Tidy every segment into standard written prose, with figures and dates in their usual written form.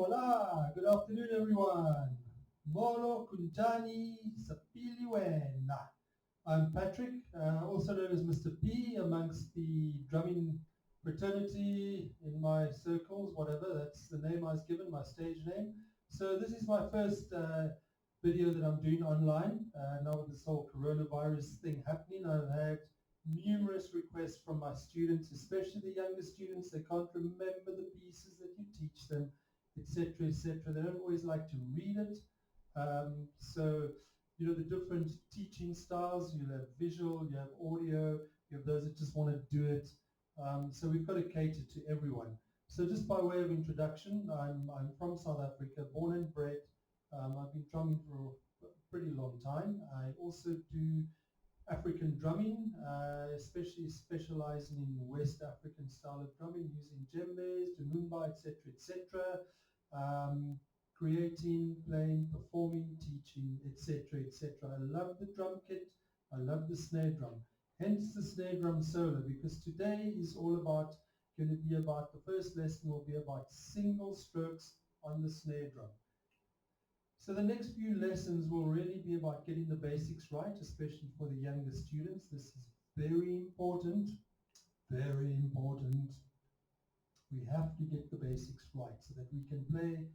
Hola, good afternoon everyone. Molo Kunjani Sapiliwena. I'm Patrick, also known as Mr. P amongst the drumming fraternity in my circles, whatever, that's the name I was given, my stage name. So this is my first video that I'm doing online. Now with this whole coronavirus thing happening, I've had numerous requests from my students, especially the younger students. They can't remember the pieces that you teach them, etc., etc. They don't always like to read it. So, you know, the different teaching styles, you have visual, you have audio, you have those that just want to do it. So we've got to cater to everyone. So just by way of introduction, I'm from South Africa, born and bred. I've been drumming for a pretty long time. I also do African drumming, especially specializing in West African style of drumming, using djembes, dumumba, etc., etc., creating, playing, performing, teaching, etc., etc. I love the drum kit. I love the snare drum. Hence the snare drum solo, because today is all about, going to be about, the first lesson will be about single strokes on the snare drum. So the next few lessons will really be about getting the basics right, especially for the younger students. This is very important, very important. We have to get the basics right so that we can play.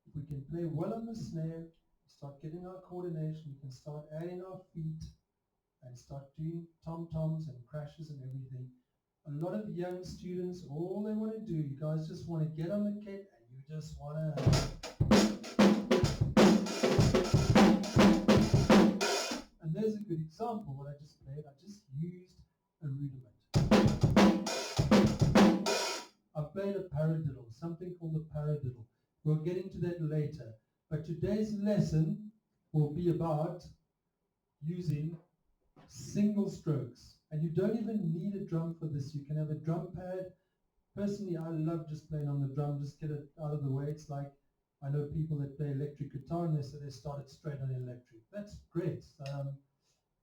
If we can play well on the snare, start getting our coordination, we can start adding our feet and start doing tom-toms and crashes and everything. A lot of young students, all they want to do, you guys just want to get on the kit and you just want to... And there's a good example. What I just played, I just used a rudiment. I played a paradiddle, something called a paradiddle. We'll get into that later. But today's lesson will be about using single strokes. And you don't even need a drum for this. You can have a drum pad. Personally, I love just playing on the drum, just get it out of the way. It's like, I know people that play electric guitar and they say they started straight on electric. That's great.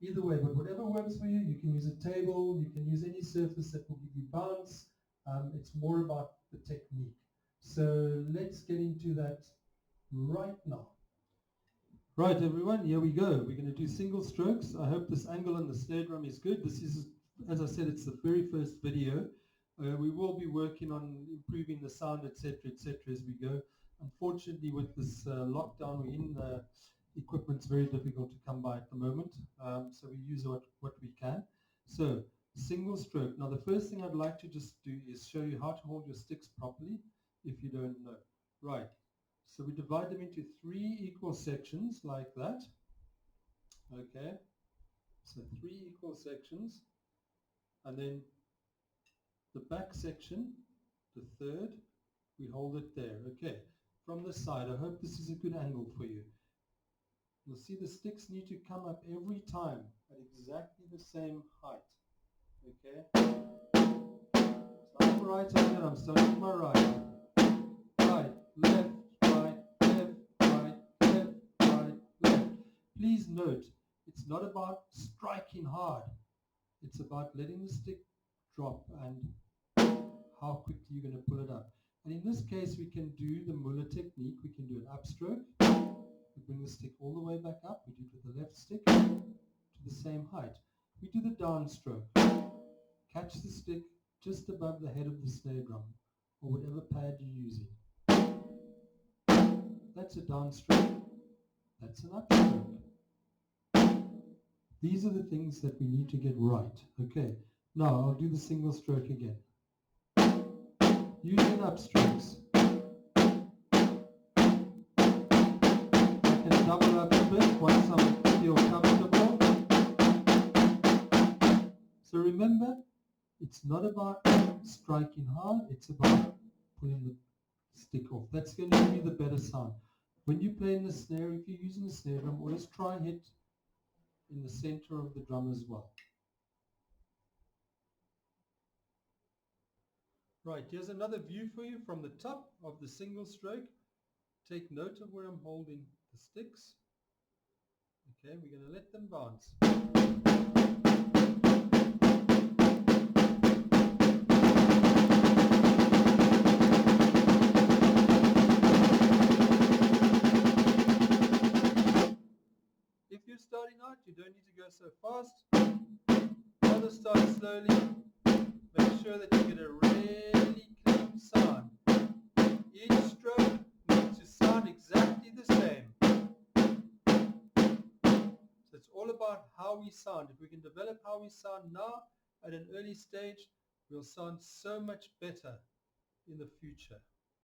Either way, but whatever works for you, you can use a table, you can use any surface that will give you bounce. It's more about the technique. So let's get into that right now. Right, everyone, here we go. We're going to do single strokes. I hope this angle on the snare drum is good. This is, as I said, it's the very first video. We will be working on improving the sound, etc., as we go. Unfortunately, with this lockdown we're in, equipment's very difficult to come by at the moment, so we use what we can. So, single stroke. Now, the first thing I'd like to just do is show you how to hold your sticks properly, if you don't know. Right. So we divide them into 3 equal sections like that. Okay. So 3 equal sections, and then the back section, the third, we hold it there. Okay. From the side, I hope this is a good angle for you. You'll see the sticks need to come up every time at exactly the same height. Okay? So I'm right-handed, I'm starting with my right. Right, left, right, left, right, left, right, left. Please note, it's not about striking hard. It's about letting the stick drop and how quickly you're going to pull it up. And in this case, we can do the Muller technique. We can do an upstroke. We bring the stick all the way back up. We do it with the left stick to the same height. We do the downstroke. Catch the stick just above the head of the snare drum or whatever pad you're using. That's a downstroke. That's an upstroke. These are the things that we need to get right. Okay. Now I'll do the single stroke again. Using upstrokes. I can double up a bit once I feel comfortable. So remember, it's not about striking hard, it's about pulling the stick off. That's going to give you the better sound. When you play in the snare, if you're using the snare drum, always try and hit in the center of the drum as well. Right, here's another view for you from the top of the single stroke. Take note of where I'm holding the sticks. Okay, we're going to let them bounce. you're starting out, you don't need to go so fast. Rather start slowly. Make sure that you get a really clean sound. Each stroke needs to sound exactly the same. So it's all about how we sound. If we can develop how we sound now at an early stage, we'll sound so much better in the future.